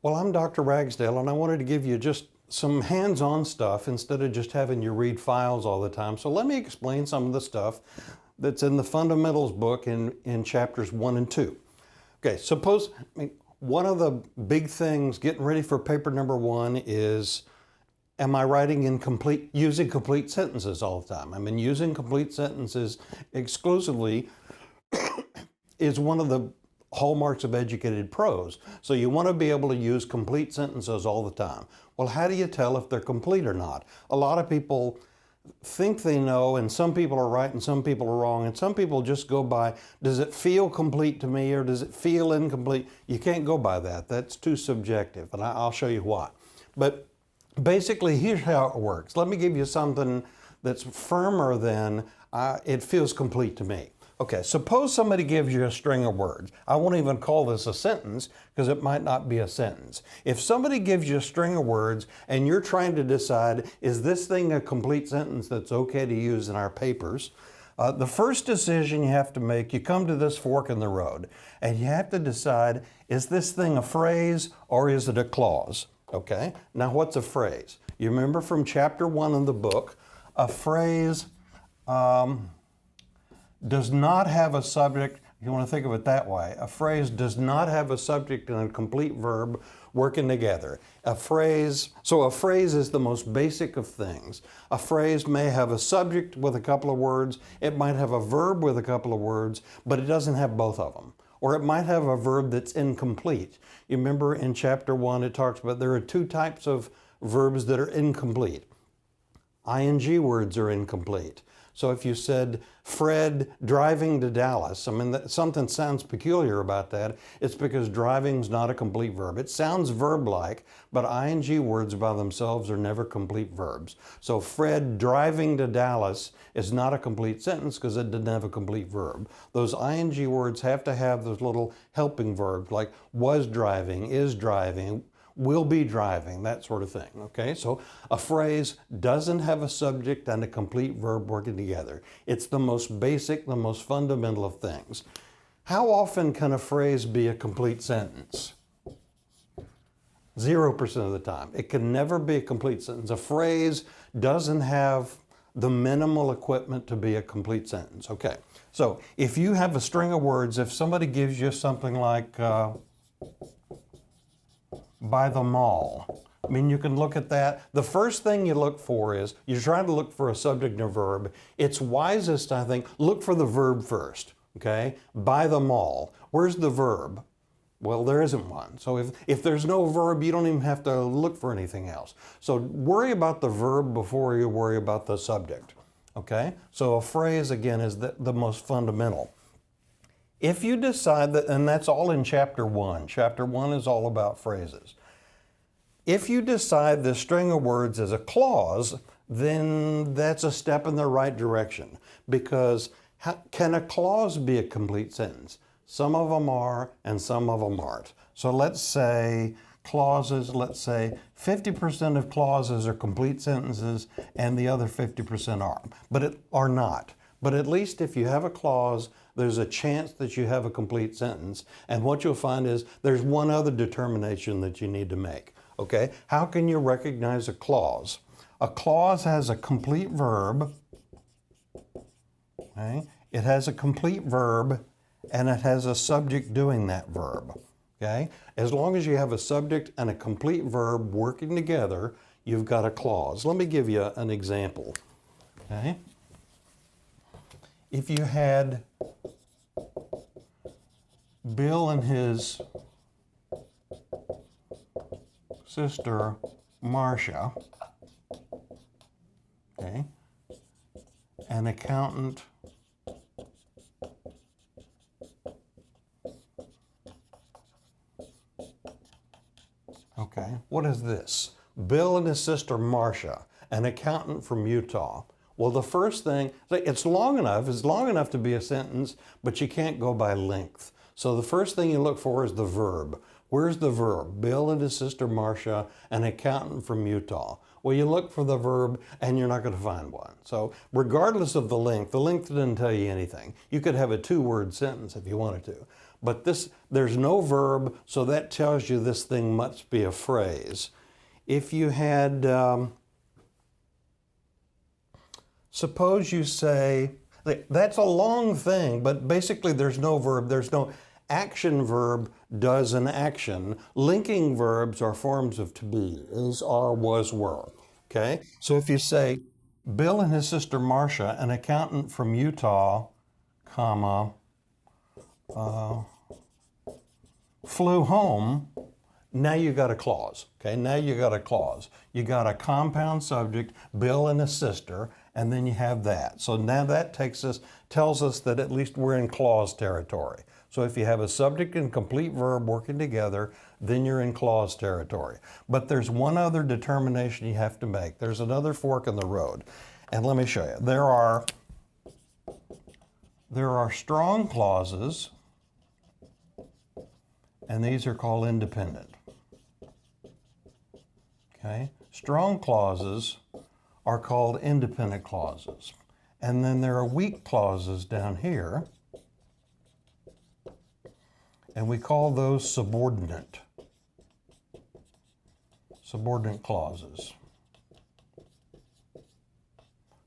Well, I'm Dr. Ragsdale, and I wanted to give you just some hands-on stuff instead of just having you read files all the time. So let me explain some of the stuff that's in the fundamentals book in chapters 1 and 2. Okay, suppose one of the big things getting ready for paper number 1 is, am I writing using complete sentences all the time? I mean, using complete sentences exclusively is one of the hallmarks of educated prose. So you want to be able to use complete sentences all the time. Well, how do you tell if they're complete or not? A lot of people think they know, and some people are right and some people are wrong, and some people just go by, does it feel complete to me or does it feel incomplete? You can't go by that. That's too subjective, and I'll show you why. But basically, here's how it works. Let me give you something that's firmer than it feels complete to me. Okay, suppose somebody gives you a string of words. I won't even call this a sentence because it might not be a sentence. If somebody gives you a string of words and you're trying to decide, is this thing a complete sentence that's okay to use in our papers? The first decision you have to make, you come to this fork in the road and you have to decide, is this thing a phrase or is it a clause? Okay, now what's a phrase? You remember from chapter 1 in the book, a phrase does not have a subject. You want to think of it that way. A phrase does not have a subject and a complete verb working together. So a phrase is the most basic of things. A phrase may have a subject with a couple of words. It might have a verb with a couple of words, but it doesn't have both of them. Or it might have a verb that's incomplete. You remember in chapter 1 it talks about there are 2 types of verbs that are incomplete. ING words are incomplete. So if you said, Fred driving to Dallas, I mean, something sounds peculiar about that. It's because driving's not a complete verb. It sounds verb-like, but ING words by themselves are never complete verbs. So Fred driving to Dallas is not a complete sentence because it didn't have a complete verb. Those ING words have to have those little helping verbs like was driving, is driving, will be driving, that sort of thing, okay? So a phrase doesn't have a subject and a complete verb working together. It's the most basic, the most fundamental of things. How often can a phrase be a complete sentence? 0% of the time. It can never be a complete sentence. A phrase doesn't have the minimal equipment to be a complete sentence, okay? So if you have a string of words, if somebody gives you something like, by the mall. I mean, you can look at that. The first thing you look for is, you're trying to look for a subject and a verb. It's wisest, I think, look for the verb first, okay? By the mall. Where's the verb? Well, there isn't one. So if there's no verb, you don't even have to look for anything else. So worry about the verb before you worry about the subject, okay? So a phrase, again, is the most fundamental. If you decide that, and that's all in chapter 1. Chapter 1 is all about phrases. If you decide the string of words is a clause, then that's a step in the right direction. Because can a clause be a complete sentence? Some of them are and some of them aren't. So let's say clauses, let's say 50% of clauses are complete sentences and the other 50% are not. But at least if you have a clause, there's a chance that you have a complete sentence. And what you'll find is there's one other determination that you need to make. Okay? How can you recognize a clause? A clause has a complete verb. Okay? It has a complete verb and it has a subject doing that verb. Okay? As long as you have a subject and a complete verb working together, you've got a clause. Let me give you an example. Okay? If you had Bill and his sister Marcia, okay, an accountant okay, what is this? Bill and his sister Marcia, an accountant from Utah. Well, the first thing, it's long enough to be a sentence, but you can't go by length. So the first thing you look for is the verb. Where's the verb? Bill and his sister Marcia, an accountant from Utah. Well, you look for the verb and you're not going to find one. So regardless of the length didn't tell you anything. You could have a 2-word sentence if you wanted to. But there's no verb, so that tells you this thing must be a phrase. If you had, suppose you say, that's a long thing, but basically there's no verb, there's no action verb does an action. Linking verbs are forms of to be, is, are, was, were. Okay? So if you say, Bill and his sister Marcia, an accountant from Utah, comma, flew home, now you got a clause. Okay, now you got a clause. You got a compound subject, Bill and his sister, and then you have that. So now that tells us that at least we're in clause territory. So if you have a subject and complete verb working together, then you're in clause territory. But there's one other determination you have to make. There's another fork in the road. And let me show you. There are strong clauses, and these are called independent. Okay? Strong clauses are called independent clauses. And then there are weak clauses down here, and we call those subordinate clauses.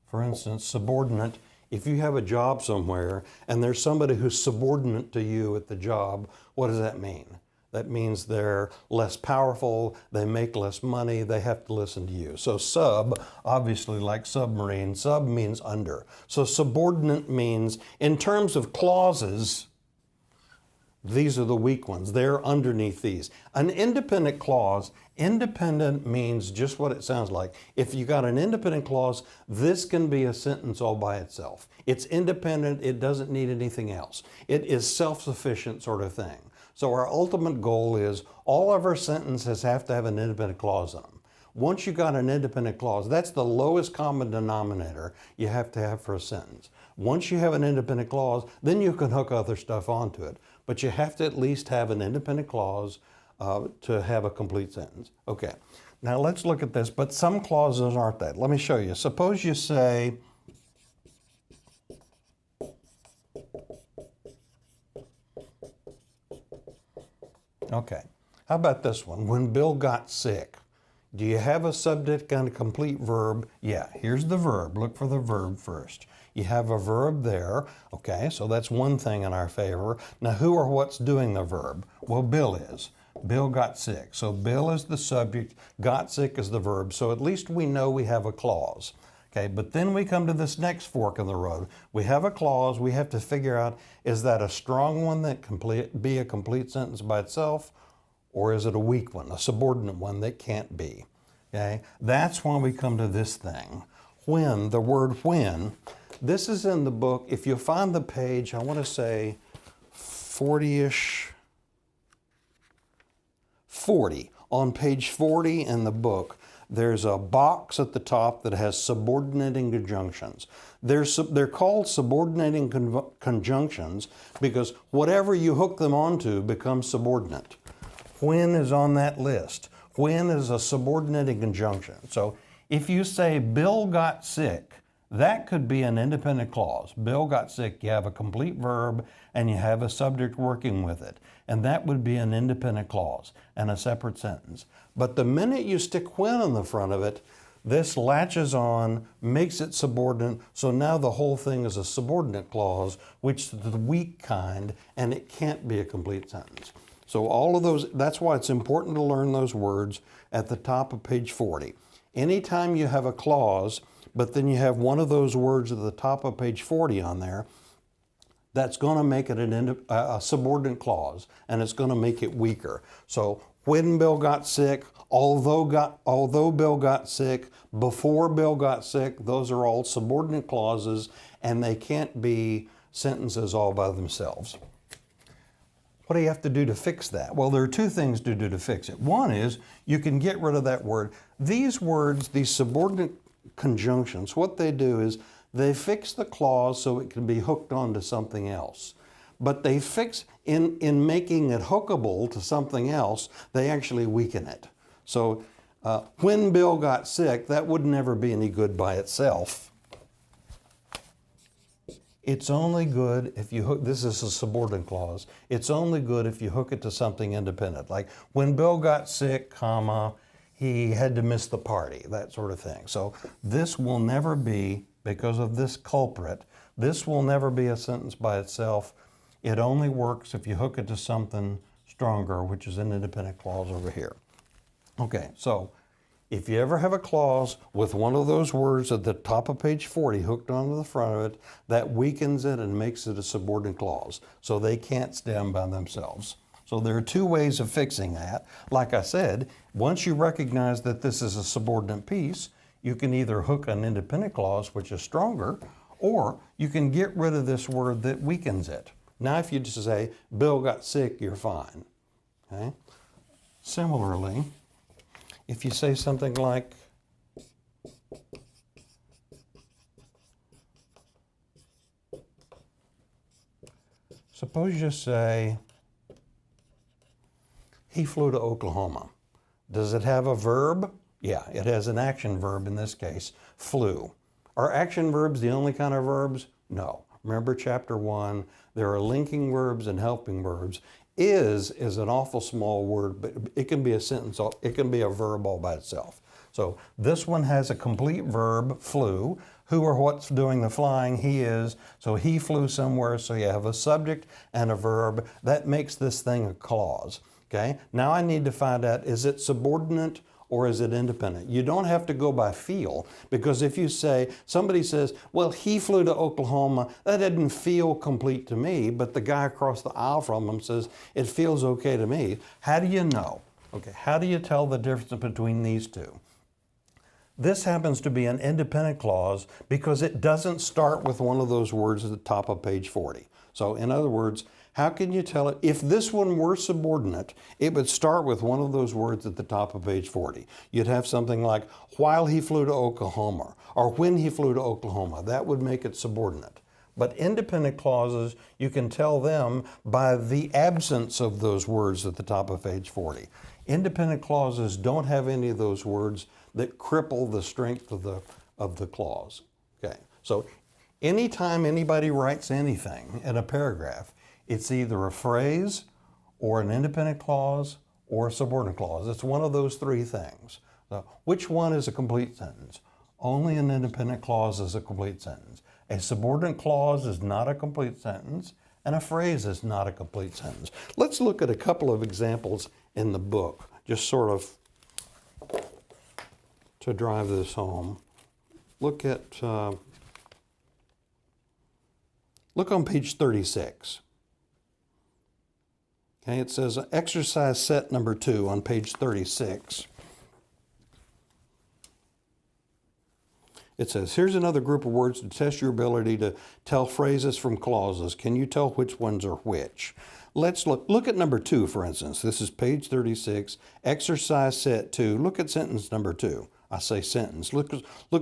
For instance, subordinate, if you have a job somewhere and there's somebody who's subordinate to you at the job, what does that mean? That means they're less powerful, they make less money, they have to listen to you. So sub, obviously like submarine, sub means under. So subordinate means, in terms of clauses, these are the weak ones. They're underneath these. An independent clause, independent means just what it sounds like. If you got an independent clause, this can be a sentence all by itself. It's independent, it doesn't need anything else. It is self-sufficient sort of thing. So our ultimate goal is all of our sentences have to have an independent clause in them. Once you got an independent clause, that's the lowest common denominator you have to have for a sentence. Once you have an independent clause, then you can hook other stuff onto it. But you have to at least have an independent clause to have a complete sentence. Okay, now let's look at this, but some clauses aren't that. Let me show you. Suppose you say, okay, how about this one? When Bill got sick, do you have a subject and a complete verb? Yeah, here's the verb. Look for the verb first. You have a verb there. Okay, so that's one thing in our favor. Now, who or what's doing the verb? Well, Bill is. Bill got sick. So Bill is the subject, got sick is the verb. So at least we know we have a clause. Okay, but then we come to this next fork in the road. We have a clause. We have to figure out, is that a strong one that can be a complete sentence by itself? Or is it a weak one, a subordinate one that can't be? Okay, that's when we come to this thing. When, the word when, this is in the book. If you find the page, I want to say 40-ish, 40. On page 40 in the book, there's a box at the top that has subordinating conjunctions. They're called subordinating conjunctions because whatever you hook them onto becomes subordinate. When is on that list. When is a subordinating conjunction. So if you say Bill got sick, that could be an independent clause. Bill got sick, you have a complete verb and you have a subject working with it. And that would be an independent clause and a separate sentence. But the minute you stick when in the front of it, this latches on, makes it subordinate, so now the whole thing is a subordinate clause, which is the weak kind, and it can't be a complete sentence. So all of those, that's why it's important to learn those words at the top of page 40. Anytime you have a clause, but then you have one of those words at the top of page 40 on there, that's going to make it a subordinate clause, and it's going to make it weaker. So when Bill got sick, although Bill got sick, before Bill got sick, those are all subordinate clauses, and they can't be sentences all by themselves. What do you have to do to fix that? Well, there are two things to do to fix it. One is you can get rid of that word. These words, these subordinate conjunctions, what they do is they fix the clause so it can be hooked onto something else. But they fix, in making it hookable to something else, they actually weaken it. So When Bill got sick, that would never be any good by itself. It's only good if you hook, this is a subordinate clause, it's only good if you hook it to something independent. Like when Bill got sick, comma, he had to miss the party, that sort of thing. So this will never be, because of this culprit, this will never be a sentence by itself. It only works if you hook it to something stronger, which is an independent clause over here. Okay, so if you ever have a clause with one of those words at the top of page 40 hooked onto the front of it, that weakens it and makes it a subordinate clause. So they can't stand by themselves. So there are two ways of fixing that. Like I said, once you recognize that this is a subordinate piece, you can either hook an independent clause, which is stronger, or you can get rid of this word that weakens it. Now if you just say, Bill got sick, you're fine. Okay? Similarly, if you say something like, suppose you say, he flew to Oklahoma. Does it have a verb? Yeah, it has an action verb in this case, flew. Are action verbs the only kind of verbs? No. Remember chapter 1, there are linking verbs and helping verbs. Is an awful small word, but it can be a sentence, it can be a verb all by itself. So this one has a complete verb, flew. Who or what's doing the flying? He is. So he flew somewhere, so you have a subject and a verb. That makes this thing a clause. Okay? Now I need to find out, is it subordinate or is it independent? You don't have to go by feel, because if you say, somebody says, well, he flew to Oklahoma, that didn't feel complete to me, but the guy across the aisle from him says, it feels okay to me. How do you know? Okay, how do you tell the difference between these two? This happens to be an independent clause because it doesn't start with one of those words at the top of page 40. So in other words, how can you tell it? If this one were subordinate, it would start with one of those words at the top of page 40. You'd have something like, while he flew to Oklahoma, or when he flew to Oklahoma. That would make it subordinate. But independent clauses, you can tell them by the absence of those words at the top of page 40. Independent clauses don't have any of those words that cripple the strength of the clause. Okay, so anytime anybody writes anything in a paragraph, it's either a phrase or an independent clause or a subordinate clause. It's one of those three things. So which one is a complete sentence? Only an independent clause is a complete sentence. A subordinate clause is not a complete sentence, and a phrase is not a complete sentence. Let's look at a couple of examples in the book, just sort of to drive this home. Look on page 36. Okay, it says exercise set number 2 on page 36. It says, here's another group of words to test your ability to tell phrases from clauses. Can you tell which ones are which? Let's look at number 2, for instance. This is page 36, exercise set 2. Look at sentence number 2. I say sentence. Look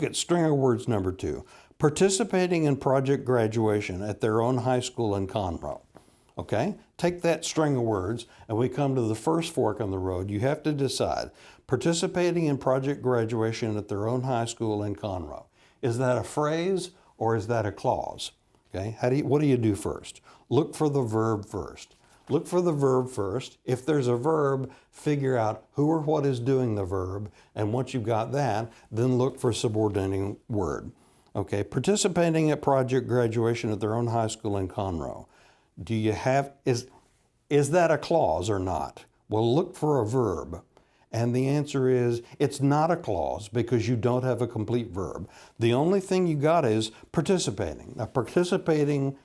at string of words number 2. Participating in project graduation at their own high school in Conroe. Okay? Take that string of words and we come to the first fork on the road. You have to decide. Participating in project graduation at their own high school in Conroe. Is that a phrase or is that a clause? Okay? What do you do first? Look for the verb first. Look for the verb first. If there's a verb, figure out who or what is doing the verb. And once you've got that, then look for subordinating word. Okay? Participating at project graduation at their own high school in Conroe. Do you have, is that a clause or not? Well, look for a verb. And the answer is, it's not a clause because you don't have a complete verb. The only thing you got is participating. Now, participating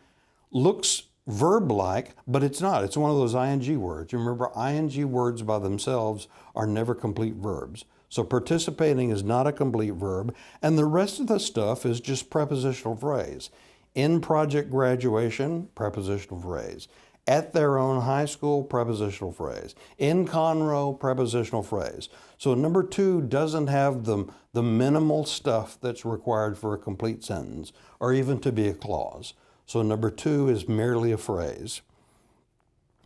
looks verb-like, but it's not. It's one of those ing words. You remember, ing words by themselves are never complete verbs. So participating is not a complete verb, and the rest of the stuff is just prepositional phrase. In project graduation, prepositional phrase. At their own high school, prepositional phrase. In Conroe, prepositional phrase. So number 2 doesn't have the minimal stuff that's required for a complete sentence, or even to be a clause. So number 2 is merely a phrase.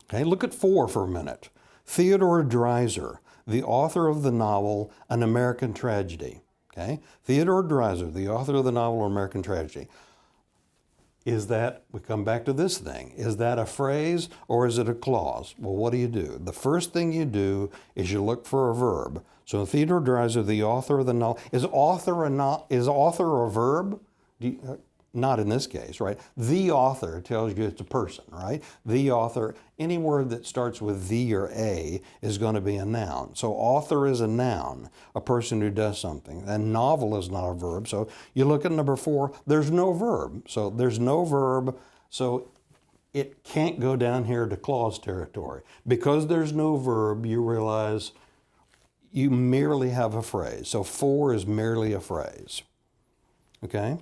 Okay, look at 4 for a minute. Theodore Dreiser. the author of the novel An American Tragedy. Okay? Theodore Dreiser, the author of the novel An American Tragedy. Is that, we come back to this thing, is that a phrase or is it a clause? Well, what do? The first thing you do is you look for a verb. So Theodore Dreiser, the author of the novel, is author a verb? Not in this case, right? The author tells you it's a person, right? The author, any word that starts with the or a is going to be a noun. So author is a noun, a person who does something. And novel is not a verb. So you look at number 4, there's no verb. So there's no verb, so it can't go down here to clause territory. Because there's no verb, you realize you merely have a phrase. So 4 is merely a phrase. Okay?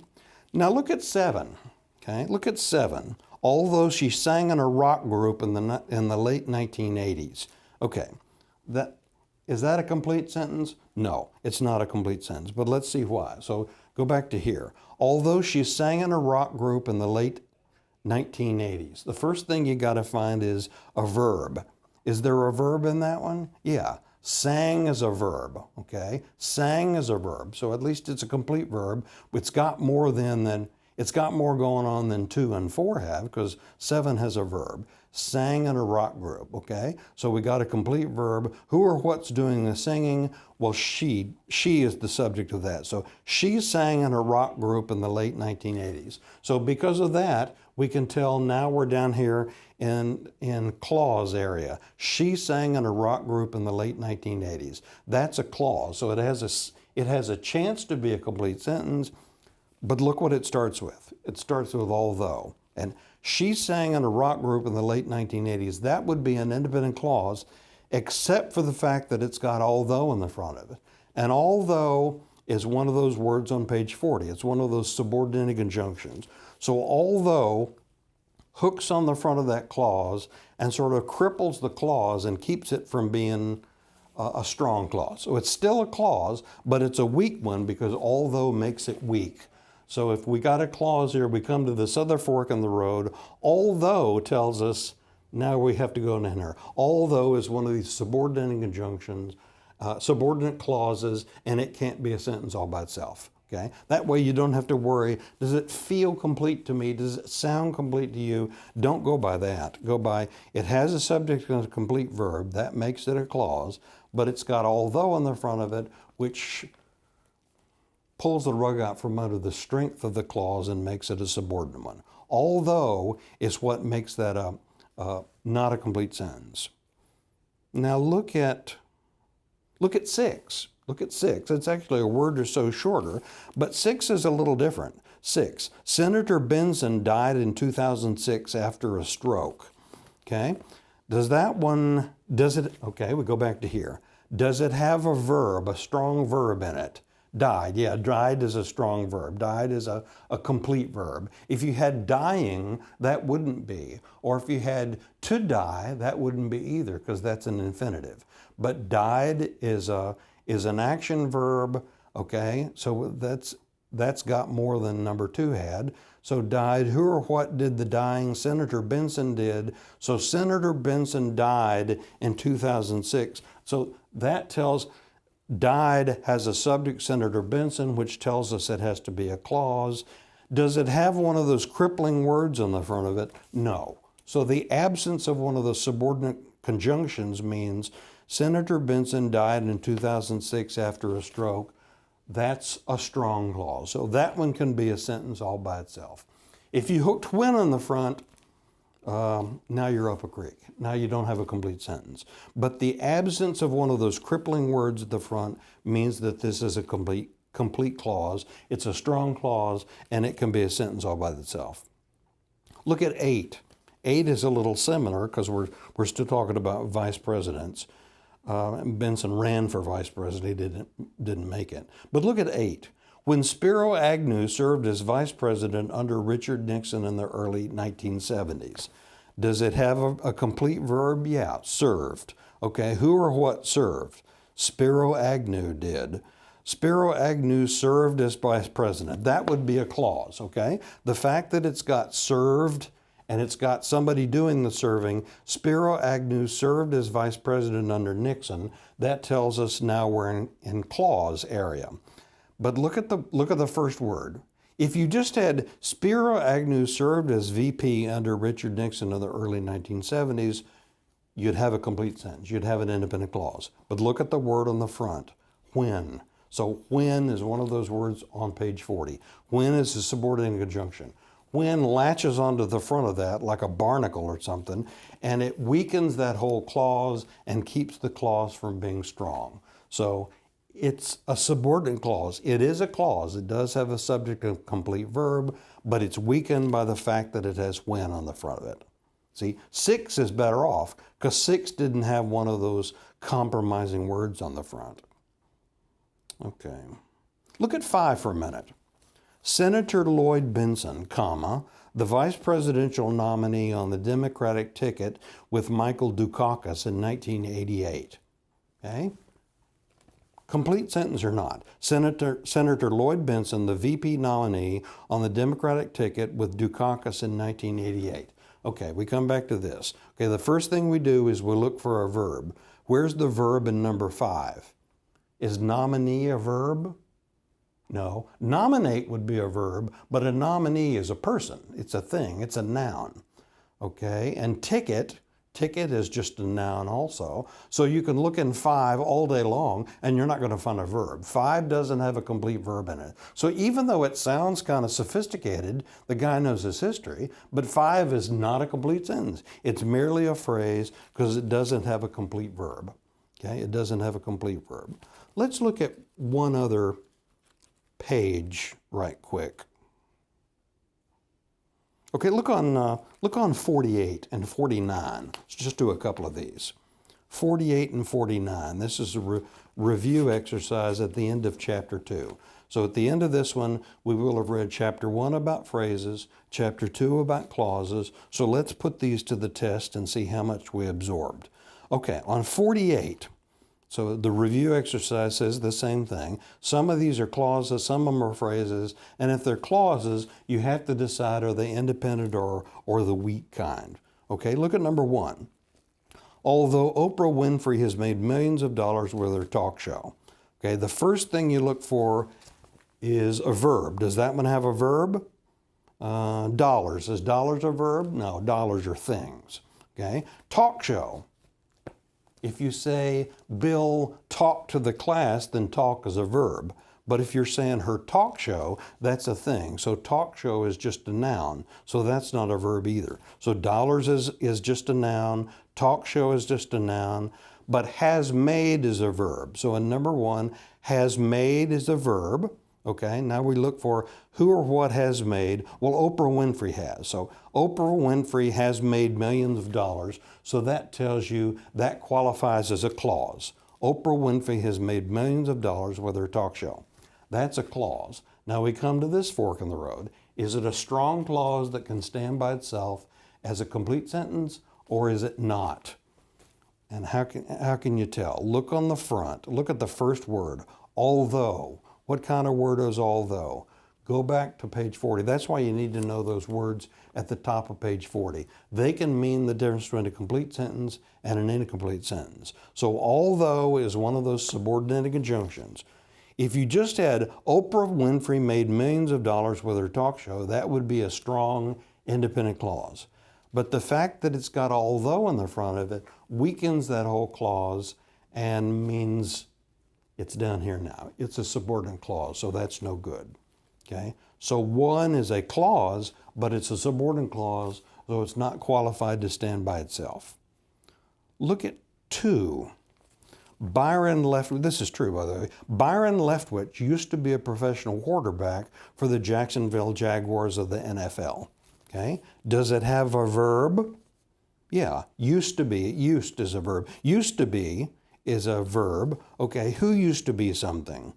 Now look at 7. Okay, look at 7. Although she sang in a rock group in the late 1980s. Okay, is that a complete sentence? No, it's not a complete sentence. But let's see why. So go back to here. Although she sang in a rock group in the late 1980s. The first thing you got to find is a verb. Is there a verb in that one? Yeah. Sang is a verb, okay? Sang is a verb, so at least it's a complete verb. It's got more going on than 2 and 4 have, because 7 has a verb. Sang in a rock group, okay? So we got a complete verb. Who or what's doing the singing? Well, she is the subject of that. So she sang in a rock group in the late 1980s. So because of that, we can tell now we're down here in clause area. She sang in a rock group in the late 1980s. That's a clause. So it has a chance to be a complete sentence, but look what it starts with. It starts with although. And she sang in a rock group in the late 1980s. That would be an independent clause, except for the fact that it's got although in the front of it. And although is one of those words on page 40. It's one of those subordinating conjunctions. So although hooks on the front of that clause and sort of cripples the clause and keeps it from being a strong clause. So it's still a clause, but it's a weak one because although makes it weak. So if we got a clause here, we come to this other fork in the road. Although tells us now we have to go in here. Although is one of these subordinating conjunctions, subordinate clauses, and it can't be a sentence all by itself. Okay? That way you don't have to worry, does it feel complete to me? Does it sound complete to you? Don't go by that. Go by, it has a subject and a complete verb. That makes it a clause, but it's got although in the front of it, which pulls the rug out from under the strength of the clause and makes it a subordinate one. Although is what makes that not a complete sentence. Now look at 6. Look at 6. It's actually a word or so shorter, but 6 is a little different. 6. Senator Benson died in 2006 after a stroke. Okay? Okay, we go back to here. Does it have a verb, a strong verb in it? Died, yeah, died is a strong verb. Died is a complete verb. If you had dying, that wouldn't be. Or if you had to die, that wouldn't be either, because that's an infinitive. But died is an action verb, okay? So that's got more than number 2 had. So died, who or what did the dying? Senator Benson did. So Senator Benson died in 2006. So that tells, died has a subject, Senator Benson, which tells us it has to be a clause. Does it have one of those crippling words on the front of it? No. So the absence of one of the subordinate conjunctions means Senator Benson died in 2006 after a stroke. That's a strong clause. So that one can be a sentence all by itself. If you hooked when on the front, now you're up a creek. Now you don't have a complete sentence. But the absence of one of those crippling words at the front means that this is a complete clause. It's a strong clause, and it can be a sentence all by itself. Look at 8. 8 is a little similar because we're still talking about vice presidents. Benson ran for vice president. He didn't make it. But look at 8. When Spiro Agnew served as vice president under Richard Nixon in the early 1970s, does it have a complete verb? Yeah, served. Okay, who or what served? Spiro Agnew did. Spiro Agnew served as vice president. That would be a clause, okay? The fact that it's got served and it's got somebody doing the serving. Spiro Agnew served as vice president under Nixon. That tells us now we're in clause area. But look at the first word. If you just had Spiro Agnew served as VP under Richard Nixon in the early 1970s, you'd have a complete sentence. You'd have an independent clause. But look at the word on the front, when. So when is one of those words on page 40. When is a subordinate conjunction. When latches onto the front of that like a barnacle or something, and it weakens that whole clause and keeps the clause from being strong. So it's a subordinate clause. It is a clause. It does have a subject and complete verb, but it's weakened by the fact that it has when on the front of it. See, 6 is better off because 6 didn't have one of those compromising words on the front. Okay. Look at 5 for a minute. Senator Lloyd Bentsen, comma, the vice presidential nominee on the Democratic ticket with Michael Dukakis in 1988. Okay? Complete sentence or not. Senator Lloyd Bentsen, the VP nominee on the Democratic ticket with Dukakis in 1988. Okay, we come back to this. Okay, the first thing we do is we look for a verb. Where's the verb in number 5? Is nominee a verb? No. Nominate would be a verb, but a nominee is a person. It's a thing. It's a noun. Okay, and ticket is just a noun also. So you can look in 5 all day long and you're not going to find a verb. 5 doesn't have a complete verb in it. So even though it sounds kind of sophisticated, the guy knows his history, but 5 is not a complete sentence. It's merely a phrase because it doesn't have a complete verb. Okay, it doesn't have a complete verb. Let's look at one other page right quick. Okay, look on 48 and 49. Let's just do a couple of these. 48 and 49. This is a review exercise at the end of chapter 2. So at the end of this one, we will have read chapter 1 about phrases, chapter 2 about clauses. So let's put these to the test and see how much we absorbed. Okay, on 48, so the review exercise says the same thing. Some of these are clauses, some of them are phrases, and if they're clauses, you have to decide are they independent or the weak kind. Okay, look at number 1. Although Oprah Winfrey has made millions of dollars with her talk show. Okay, the first thing you look for is a verb. Does that one have a verb? Dollars. Is dollars a verb? No, dollars are things. Okay, talk show. If you say, Bill talked to the class, then talk is a verb. But if you're saying her talk show, that's a thing. So talk show is just a noun. So that's not a verb either. So dollars is just a noun. Talk show is just a noun. But has made is a verb. So in number 1, has made is a verb. Okay, now we look for who or what has made. Well, Oprah Winfrey has. So Oprah Winfrey has made millions of dollars. So that tells you that qualifies as a clause. Oprah Winfrey has made millions of dollars with her talk show. That's a clause. Now we come to this fork in the road. Is it a strong clause that can stand by itself as a complete sentence, or is it not? And how can you tell? Look on the front. Look at the first word, although. What kind of word is although? Go back to page 40. That's why you need to know those words at the top of page 40. They can mean the difference between a complete sentence and an incomplete sentence. So although is one of those subordinated conjunctions. If you just had Oprah Winfrey made millions of dollars with her talk show, that would be a strong independent clause. But the fact that it's got although in the front of it weakens that whole clause and means it's down here now. It's a subordinate clause, so that's no good. Okay? So 1 is a clause, but it's a subordinate clause, so it's not qualified to stand by itself. Look at 2. Byron Leftwich, this is true by the way, Byron Leftwich used to be a professional quarterback for the Jacksonville Jaguars of the NFL. Okay? Does it have a verb? Yeah, used to be. Used is a verb. Used to be is a verb. Okay, who used to be something?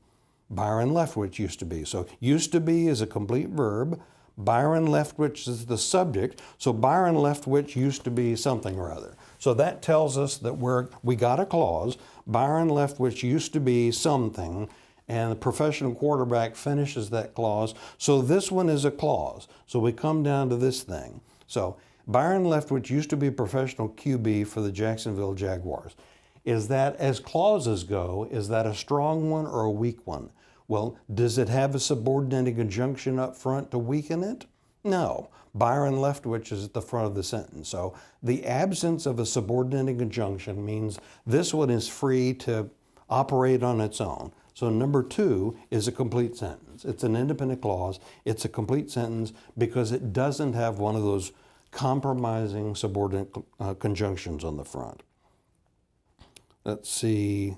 Byron Leftwich used to be. So used to be is a complete verb. Byron Leftwich is the subject. So Byron Leftwich used to be something or other. So that tells us that we got a clause. Byron Leftwich used to be something, and the professional quarterback finishes that clause. So this one is a clause. So we come down to this thing. So Byron Leftwich used to be a professional QB for the Jacksonville Jaguars. Is that, as clauses go, is that a strong one or a weak one? Well, does it have a subordinating conjunction up front to weaken it? No. Byron Leftwich is at the front of the sentence. So the absence of a subordinating conjunction means this one is free to operate on its own. So number 2 is a complete sentence. It's an independent clause. It's a complete sentence because it doesn't have one of those compromising subordinate conjunctions on the front. Let's see.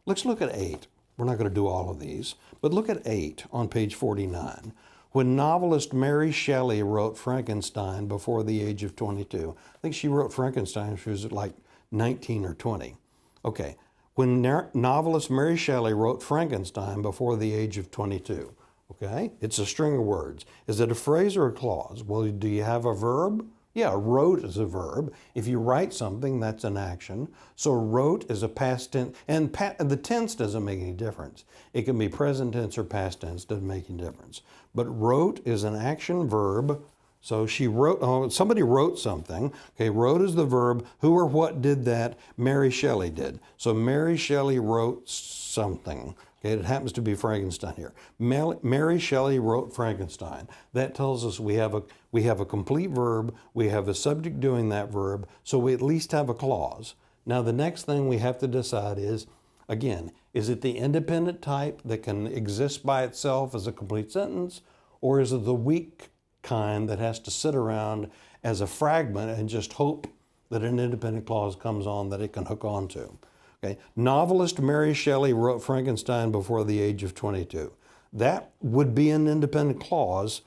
Let's look at 8. We're not going to do all of these, but look at 8 on page 49. When novelist Mary Shelley wrote Frankenstein before the age of 22. I think she wrote Frankenstein when she was like 19 or 20. Okay. When novelist Mary Shelley wrote Frankenstein before the age of 22. Okay? It's a string of words. Is it a phrase or a clause? Well, do you have a verb? Yeah, wrote is a verb. If you write something, that's an action. So wrote is a past tense, and the tense doesn't make any difference. It can be present tense or past tense, doesn't make any difference. But wrote is an action verb. So she wrote, somebody wrote something. Okay, wrote is the verb. Who or what did that? Mary Shelley did. So Mary Shelley wrote something. Okay, it happens to be Frankenstein here. Mary Shelley wrote Frankenstein. That tells us we have a complete verb, we have a subject doing that verb, so we at least have a clause. Now the next thing we have to decide is, again, is it the independent type that can exist by itself as a complete sentence, or is it the weak kind that has to sit around as a fragment and just hope that an independent clause comes on that it can hook onto? Okay. Novelist Mary Shelley wrote Frankenstein before the age of 22. That would be an independent clause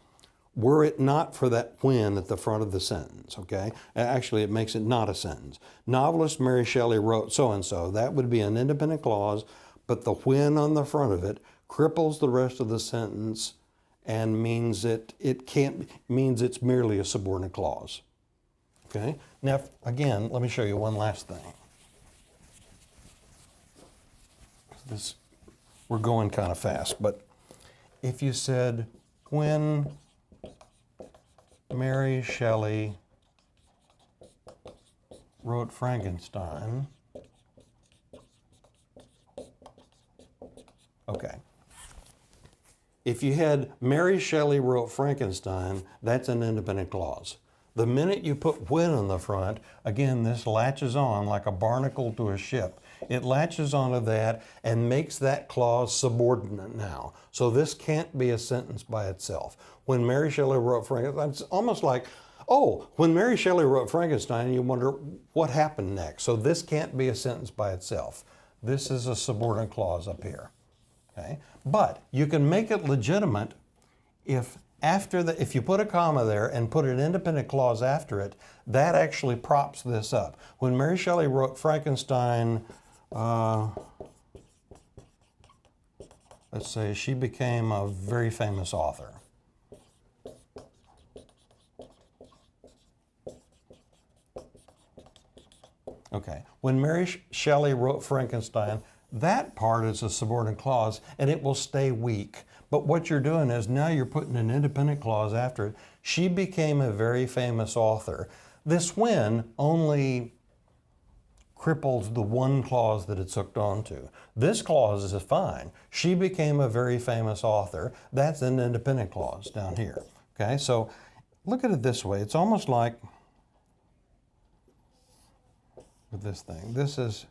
were it not for that when at the front of the sentence. Okay. Actually, it makes it not a sentence. Novelist Mary Shelley wrote so-and-so. That would be an independent clause, but the when on the front of it cripples the rest of the sentence and means means it's merely a subordinate clause. Okay. Now, again, let me show you one last thing. We're going kind of fast, but if you said, when Mary Shelley wrote Frankenstein, okay. If you had Mary Shelley wrote Frankenstein, that's an independent clause. The minute you put when on the front, again, this latches on like a barnacle to a ship. It latches onto that and makes that clause subordinate now. So this can't be a sentence by itself. When Mary Shelley wrote Frankenstein, it's almost like, oh, when Mary Shelley wrote Frankenstein, you wonder what happened next. So this can't be a sentence by itself. This is a subordinate clause up here. Okay? But you can make it legitimate if you put a comma there and put an independent clause after it, that actually props this up. When Mary Shelley wrote Frankenstein, let's say she became a very famous author. Okay, when Mary Shelley wrote Frankenstein, that part is a subordinate clause and it will stay weak. But what you're doing is now you're putting an independent clause after it. She became a very famous author. This when only cripples the one clause that it's hooked onto. This clause is fine. She became a very famous author. That's an independent clause down here. Okay, so look at it this way. It's almost like with this thing. This is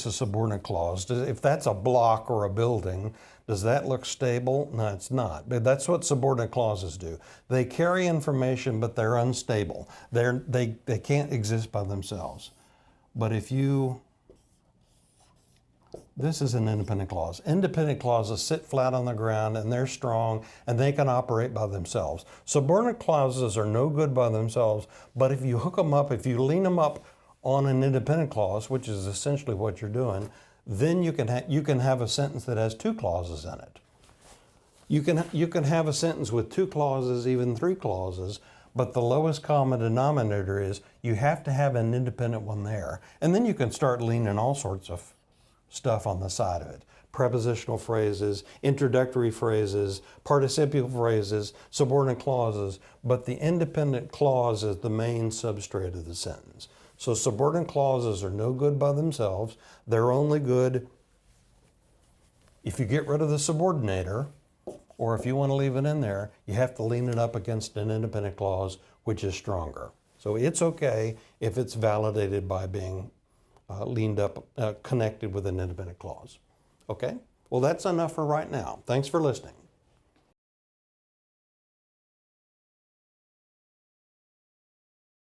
a subordinate clause. If that's a block or a building, does that look stable? No, it's not. But that's what subordinate clauses do. They carry information, but they're unstable. They can't exist by themselves. But this is an independent clause. Independent clauses sit flat on the ground and they're strong and they can operate by themselves. Subordinate clauses are no good by themselves, but if you hook them up, if you lean them up on an independent clause, which is essentially what you're doing, then you can have a sentence that has two clauses in it. You can have a sentence with two clauses, even three clauses, but the lowest common denominator is you have to have an independent one there. And then you can start leaning all sorts of stuff on the side of it. prepositional phrases, introductory phrases, participial phrases, subordinate clauses, but the independent clause is the main substrate of the sentence. So subordinate clauses are no good by themselves. They're only good if you get rid of the subordinator, or if you want to leave it in there, you have to lean it up against an independent clause, which is stronger. So it's okay if it's validated by being leaned up, connected with an independent clause. Okay? Well, that's enough for right now. Thanks for listening.